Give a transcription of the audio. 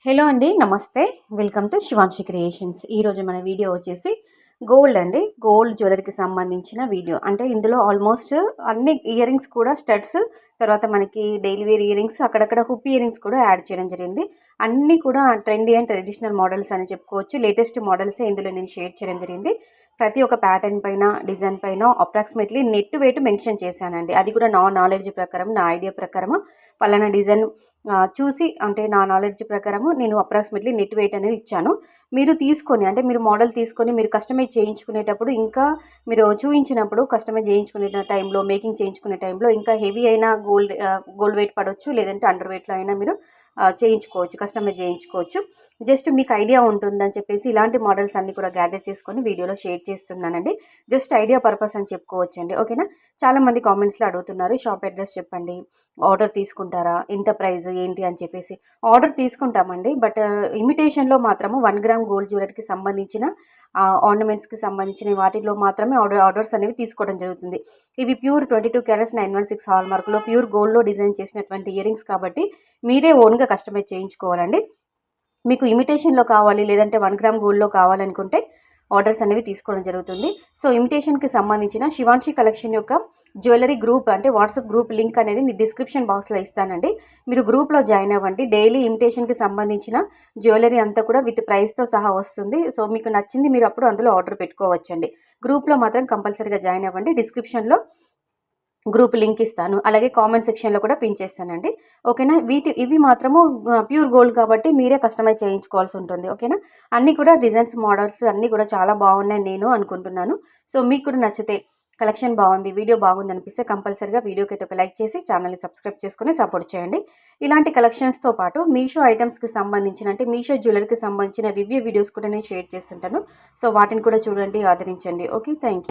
Hello అండి, నమస్తే. Welcome to Shivanshi creations. ఈరోజు మన వీడియో వచ్చేసి గోల్డ్ అండి. గోల్డ్ జ్యువెలరీకి సంబంధించిన వీడియో. అంటే ఇందులో ఆల్మోస్ట్ అన్ని ఇయర్ రింగ్స్ కూడా స్టడ్స్, తర్వాత మనకి డైలీ వేర్ ఇయర్ రింగ్స్, అక్కడక్కడ హుప్ ఇయర్ రింగ్స్ కూడా యాడ్ చేయడం జరిగింది. అన్నీ కూడా ట్రెండీ అండ్ ట్రెడిషనల్ మోడల్స్ అని చెప్పుకోవచ్చు. లేటెస్ట్ మోడల్సే ఇందులో నేను షేర్ చేయడం జరిగింది. ప్రతి ఒక్క ప్యాటర్న్ పైన, డిజైన్ పైన అప్రాక్సిమేట్లీ నెట్ వెయిట్ మెన్షన్ చేశానండి. అది కూడా నా నాలెడ్జ్ ప్రకారం, నా ఐడియా ప్రకారము పలానా డిజైన్ చూసి, అంటే నా నాలెడ్జ్ ప్రకారము నేను అప్రాక్సిమేట్లీ నెట్ వెయిట్ అనేది ఇచ్చాను. మీరు తీసుకొని, అంటే మీరు మోడల్ తీసుకొని మీరు కస్టమైజ్ చేయించుకునేటప్పుడు, ఇంకా మీరు చూయించినప్పుడు కస్టమైజ్ చేయించుకునే టైంలో, మేకింగ్ చేయించుకునే టైంలో ఇంకా హెవీ అయినా గోల్డ్ వెయిట్ పడవచ్చు, లేదంటే అండర్ వెయిట్లో అయినా మీరు చేయించుకోవచ్చు, కస్టమైజ్ చేయించుకోవచ్చు. జస్ట్ మీకు ఐడియా ఉంటుందని చెప్పేసి ఇలాంటి మోడల్స్ అన్నీ కూడా గ్యాదర్ చేసుకొని వీడియోలో షేర్ చేస్తున్నానండి. జస్ట్ ఐడియా పర్పస్ అని చెప్పుకోవచ్చండి. ఓకేనా. చాలామంది కామెంట్స్లో అడుగుతున్నారు, షాప్ అడ్రస్ చెప్పండి, ఆర్డర్ తీసుకుంటారా, ఎంత ప్రైస్ ఏంటి అని చెప్పేసి. ఆర్డర్ తీసుకుంటామండి, బట్ ఇమిటేషన్లో మాత్రము 1 గ్రామ్ గోల్డ్ జ్యువెలరీకి సంబంధించిన ఆర్నమెంట్స్కి సంబంధించిన వాటిలో మాత్రమే ఆర్డర్స్ అనేవి తీసుకోవడం జరుగుతుంది. ఇవి ప్యూర్ 22 క్యారెట్స్ 916 హాల్ మార్కులో ప్యూర్ గోల్డ్లో డిజైన్ చేసినటువంటి ఇయర్ రింగ్స్ కాబట్టి మీరే ఓన్గా కస్టమైజ్ చేయించుకోవాలండి. మీకు ఇమిటేషన్లో కావాలి, లేదంటే 1 గ్రామ్ గోల్డ్లో కావాలనుకుంటే ఆర్డర్స్ అనేవి తీసుకోవడం జరుగుతుంది. సో ఇమిటేషన్కి సంబంధించిన శివాంశి కలెక్షన్ యొక్క జ్యువెలరీ గ్రూప్, అంటే వాట్సాప్ గ్రూప్ లింక్ అనేది నేను డిస్క్రిప్షన్ బాక్స్లో ఇస్తానండి. మీరు గ్రూప్లో జాయిన్ అవ్వండి. డైలీ ఇమిటేషన్కి సంబంధించిన జ్యువెలరీ అంతా కూడా విత్ ప్రైస్తో సహా వస్తుంది. సో మీకు నచ్చింది మీరు అప్పుడు అందులో ఆర్డర్ పెట్టుకోవచ్చండి. గ్రూప్లో మాత్రం కంపల్సరీగా జాయిన్ అవ్వండి. డిస్క్రిప్షన్లో గ్రూప్ లింక్ ఇస్తాను, అలాగే కామెంట్ సెక్షన్లో కూడా పిన్ చేస్తానండి. ఓకేనా. ఇవి మాత్రము ప్యూర్ గోల్డ్ కాబట్టి మీరే కస్టమైజ్ చేయించుకోవాల్సి ఉంటుంది. ఓకేనా. అన్నీ కూడా డిజైన్స్, మోడల్స్ అన్నీ కూడా చాలా బాగున్నాయి నేను అనుకుంటున్నాను. సో మీకు కూడా నచ్చితే, కలెక్షన్ బాగుంది, వీడియో బాగుంది అనిపిస్తే కంపల్సరీగా వీడియోకి అయితే ఒక లైక్ చేసి ఛానల్ని సబ్స్క్రైబ్ చేసుకుని సపోర్ట్ చేయండి. ఇలాంటి కలెక్షన్స్తో పాటు మీషో ఐటమ్స్కి సంబంధించిన, అంటే మీషో జ్యువెలరీకి సంబంధించిన రివ్యూ వీడియోస్ కూడా నేను షేర్ చేస్తుంటాను. సో వాటిని కూడా చూడండి, ఆదరించండి. Okay, thank you.